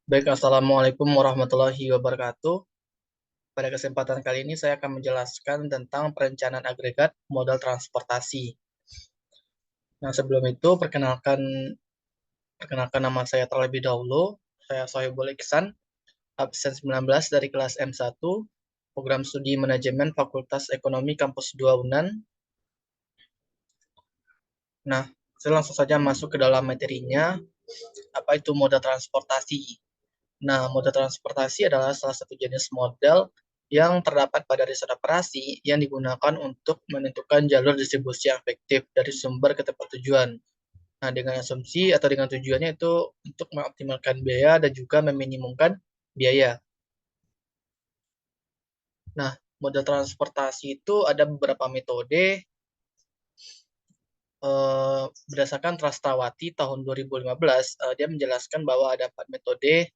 Baik, Assalamualaikum warahmatullahi wabarakatuh. Pada kesempatan kali ini saya akan menjelaskan tentang perencanaan agregat modal transportasi. Nah, sebelum itu perkenalkan nama saya terlebih dahulu. Saya Sohibul Iksan, absen 19 dari kelas M1, Program Studi Manajemen Fakultas Ekonomi Kampus 2 UNAN. Nah, saya langsung saja masuk ke dalam materinya. Apa itu moda transportasi? Nah, moda transportasi adalah salah satu jenis modal yang terdapat pada riset operasi yang digunakan untuk menentukan jalur distribusi yang efektif dari sumber ke tempat tujuan. Nah, dengan asumsi atau dengan tujuannya itu untuk mengoptimalkan biaya dan juga meminimumkan biaya. Nah, moda transportasi itu ada beberapa metode berdasarkan Trastawati tahun 2015. Dia menjelaskan bahwa ada 4 metode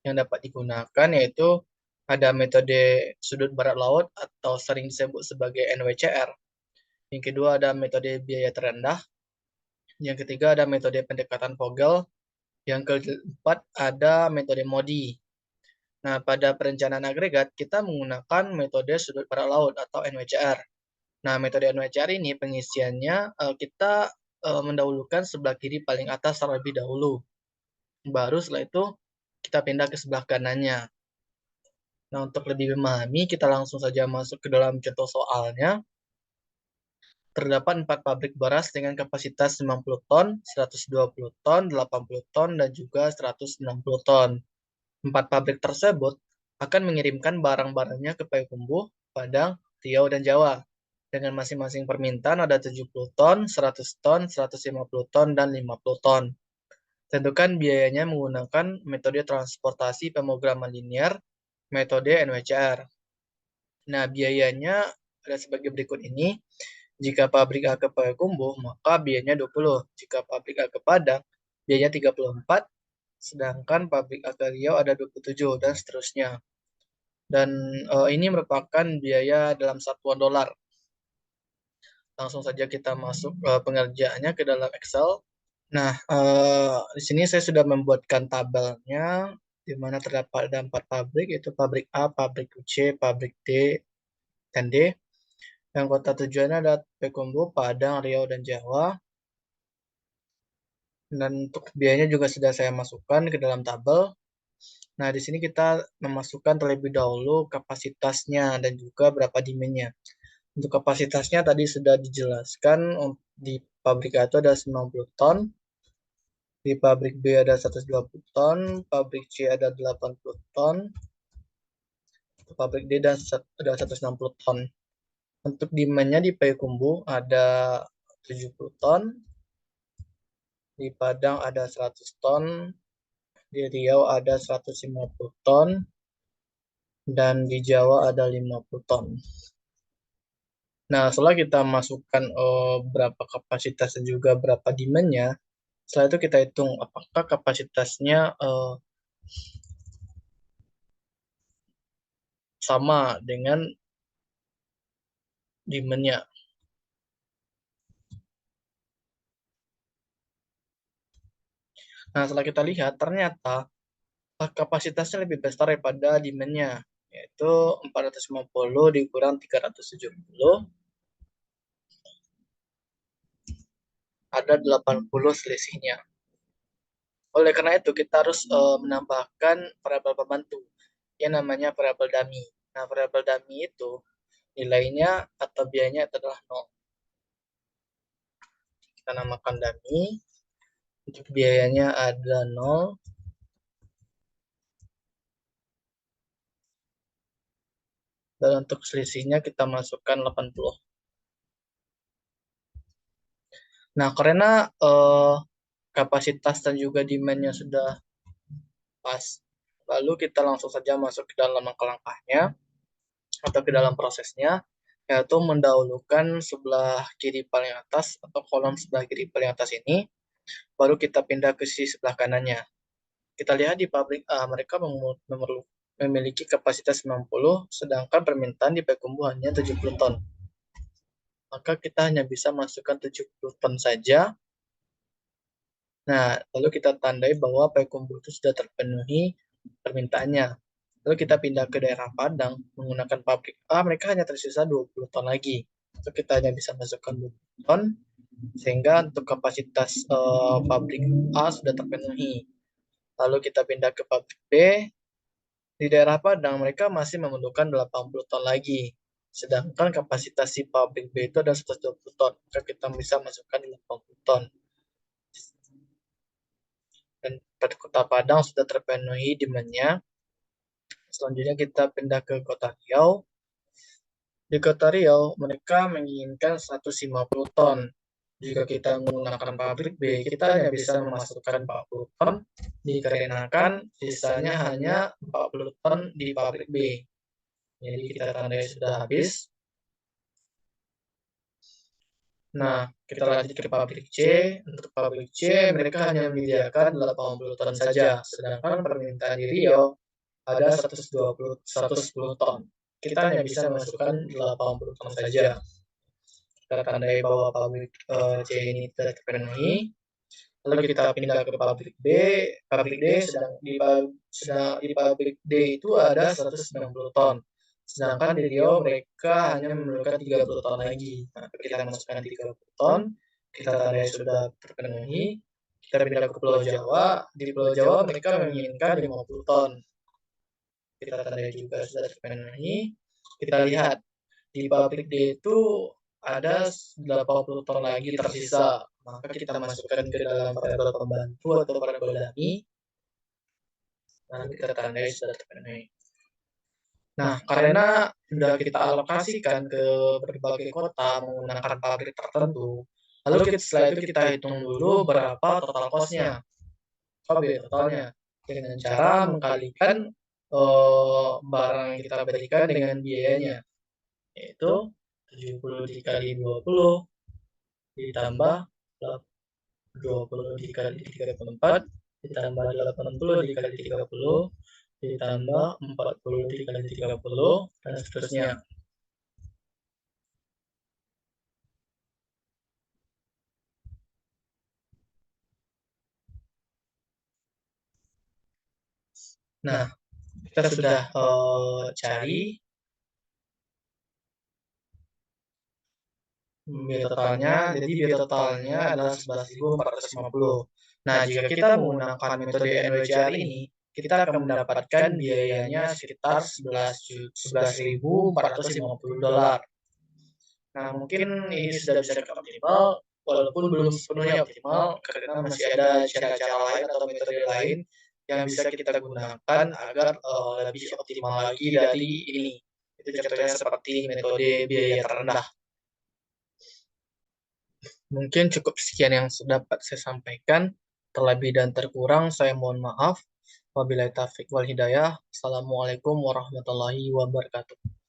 yang dapat digunakan, yaitu ada metode sudut barat laut atau sering disebut sebagai NWCR. Yang kedua ada metode biaya terendah. Yang ketiga ada metode pendekatan Vogel. Yang keempat ada metode MODI. Nah, pada perencanaan agregat kita menggunakan metode sudut barat laut atau NWCR. Nah, metode NWCR ini pengisiannya kita mendahulukan sebelah kiri paling atas terlebih dahulu. Baru setelah itu kita pindah ke sebelah kanannya. Nah, untuk lebih memahami, kita langsung saja masuk ke dalam contoh soalnya. Terdapat 4 pabrik beras dengan kapasitas 90 ton, 120 ton, 80 ton, dan juga 160 ton. 4 pabrik tersebut akan mengirimkan barang-barangnya ke Payakumbuh, Padang, Riau, dan Jawa. Dengan masing-masing permintaan ada 70 ton, 100 ton, 150 ton, dan 50 ton. Tentukan biayanya menggunakan metode transportasi pemrograman linear, metode NWCR. Nah, biayanya ada sebagai berikut ini. Jika pabrik A ke Payakumbuh, maka biayanya 20. Jika pabrik A ke Padang, biayanya 34. Sedangkan pabrik A ke Riau ada 27, dan seterusnya. Dan ini merupakan biaya dalam satuan dolar. Langsung saja kita masuk pengerjaannya ke dalam Excel. Nah, di sini saya sudah membuatkan tabelnya, di mana terdapat ada 4 pabrik, yaitu pabrik A, pabrik C, pabrik D, dan D. Yang kota tujuannya ada Payakumbuh, Padang, Riau, dan Jawa. Dan untuk biayanya juga sudah saya masukkan ke dalam tabel. Nah, di sini kita memasukkan terlebih dahulu kapasitasnya dan juga berapa demandnya. Untuk kapasitasnya tadi sudah dijelaskan, di pabrik A itu ada 90 ton, di pabrik B ada 120 ton, pabrik C ada 80 ton, pabrik D ada 160 ton. Untuk demandnya di Payakumbuh ada 70 ton, di Padang ada 100 ton, di Riau ada 150 ton, dan di Jawa ada 50 ton. Nah, setelah kita masukkan berapa kapasitas dan juga berapa demand-nya, setelah itu kita hitung apakah kapasitasnya sama dengan demand-nya. Nah, setelah kita lihat, ternyata kapasitasnya lebih besar daripada demand-nya, yaitu 450 dikurang 370, ada 80 selisihnya. Oleh karena itu, kita harus menambahkan variabel pembantu yang namanya variabel dummy. Nah, variabel dummy itu nilainya atau biayanya adalah 0. Kita namakan dummy. Untuk biayanya ada 0. Dan untuk selisihnya kita masukkan 80. Nah, karena kapasitas dan juga demand-nya sudah pas, lalu kita langsung saja masuk ke dalam langkah-langkahnya atau ke dalam prosesnya, yaitu mendahulukan sebelah kiri paling atas atau kolom sebelah kiri paling atas ini, baru kita pindah ke sisi sebelah kanannya. Kita lihat di pabrik A, mereka memiliki kapasitas 90, sedangkan permintaan di Payakumbuh hanya 70 ton. Maka kita hanya bisa masukkan 70 ton saja Nah, lalu kita tandai bahwa Payakumbuh itu sudah terpenuhi permintaannya. Lalu kita pindah ke daerah Padang menggunakan pabrik A, mereka hanya tersisa 20 ton lagi. So, kita hanya bisa masukkan 20 ton, sehingga untuk kapasitas pabrik A sudah terpenuhi. Lalu kita pindah ke pabrik B, di daerah Padang mereka masih membutuhkan 80 ton lagi. Sedangkan kapasitas si pabrik B itu ada 120 ton, maka kita bisa masukkan 80 ton. Dan pada kota Padang sudah terpenuhi demand-nya. Selanjutnya kita pindah ke kota Riau. Di kota Riau, mereka menginginkan 150 ton. Jika kita menggunakan pabrik B, kita hanya bisa memasukkan 40 ton, dikarenakan sisanya hanya 40 ton di pabrik B. Jadi kita tandai sudah habis. Nah, kita lanjut ke pabrik C. Untuk pabrik C, mereka hanya menyediakan 80 ton saja, sedangkan permintaan di Riau ada 110 ton. Kita hanya bisa memasukkan 80 ton saja. Kita tandai bahwa pabrik C ini tidak terpenuhi. Lalu kita pindah ke pabrik D. Pabrik D sedang di pabrik D itu ada 190 ton. Sedangkan di Riau mereka hanya memerlukan 30 ton lagi. Nah, kita masukkan 30 ton, kita tandai sudah terpenuhi. Kita pindah ke Pulau Jawa. Di Pulau Jawa mereka menginginkan 50 ton. Kita tandai juga sudah terpenuhi. Kita lihat di pabrik D itu ada 80 ton lagi tersisa. Maka kita masukkan ke dalam variabel pembantu atau variabel dummy. Lalu kita tandai sudah terpenuhi. Nah, karena sudah kita alokasikan ke berbagai kota menggunakan pabrik tertentu, lalu setelah itu kita hitung dulu berapa total cost-nya, biaya totalnya, dengan cara mengkalikan barang yang kita berikan dengan biayanya, yaitu 70 dikali 20 ditambah 20 dikali 34 ditambah 80 dikali 30 ditambah 40 dikali 30 dan seterusnya. Nah, kita sudah cari biaya totalnya. Jadi biaya totalnya adalah 11.450. Nah, jika kita menggunakan metode NWCR ini, kita akan mendapatkan biayanya sekitar 11.450 dolar. Nah, mungkin ini sudah bisa kita optimal, walaupun belum sepenuhnya optimal, karena masih ada cara-cara lain atau metode lain yang bisa kita gunakan agar lebih optimal lagi dari ini. Itu contohnya seperti metode biaya terendah. Mungkin cukup sekian yang dapat saya sampaikan. Terlebih dan terkurang, saya mohon maaf. Wabillahi taufiq wal hidayah. Assalamualaikum warahmatullahi wabarakatuh.